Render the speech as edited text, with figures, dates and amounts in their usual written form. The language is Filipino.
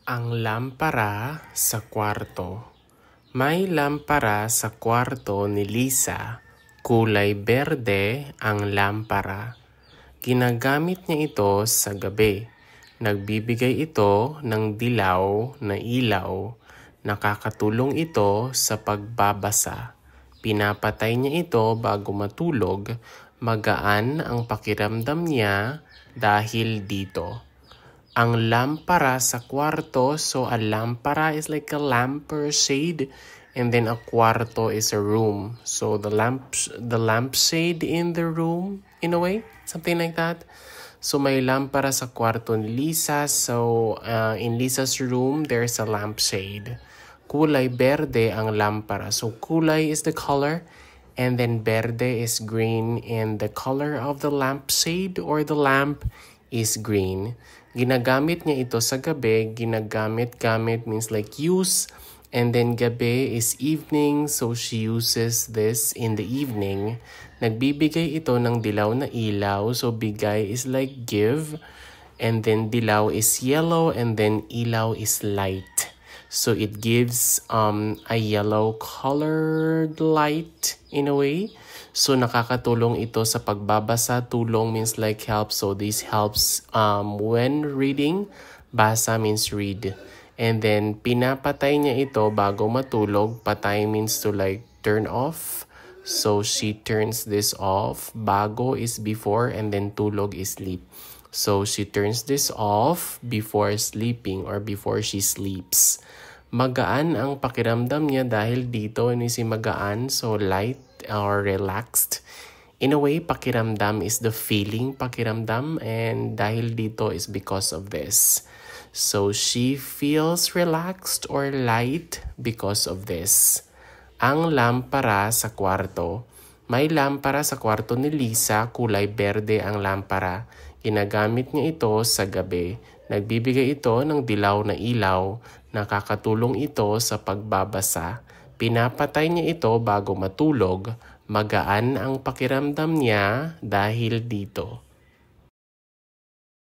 Ang lampara sa kwarto. May lampara sa kwarto ni Lisa. Kulay berde ang lampara. Ginagamit niya ito sa gabi. Nagbibigay ito ng dilaw na ilaw. Nakakatulong ito sa pagbabasa. Pinapatay niya ito bago matulog. Magaan ang pakiramdam niya dahil dito. Ang lampara sa kwarto, so a lampara is like a lamp or shade, and then a kwarto is a room. So the lampshade in the room, in a way, something like that. So may lampara sa kwarto ni Lisa, so in Lisa's room, there's a lampshade. Kulay berde ang lampara. So kulay is the color, and then berde is green, and the color of the lampshade or the lamp is green. Ginagamit niya ito sa gabi. Ginagamit means like use. And then gabi is evening. So she uses this in the evening. Nagbibigay ito ng dilaw na ilaw. So bigay is like give. And then dilaw is yellow. And then ilaw is light. So it gives a yellow colored light in a way. So nakakatulong ito sa pagbabasa. Tulong means like help. So this helps when reading. Basa means read. And then pinapatay niya ito bago matulog. Patay means to like turn off. So she turns this off. Bago is before and then tulog is sleep. So she turns this off before sleeping or before she sleeps. Magaan ang pakiramdam niya dahil dito ni si magaan, so light or relaxed. In a way, pakiramdam is the feeling pakiramdam, and dahil dito is because of this. So she feels relaxed or light because of this. Ang lampara sa kwarto. May lampara sa kwarto ni Lisa, kulay berde ang lampara. Ginagamit niya ito sa gabi. Nagbibigay ito ng dilaw na ilaw. Nakakatulong ito sa pagbabasa. Pinapatay niya ito bago matulog. Magaan ang pakiramdam niya dahil dito.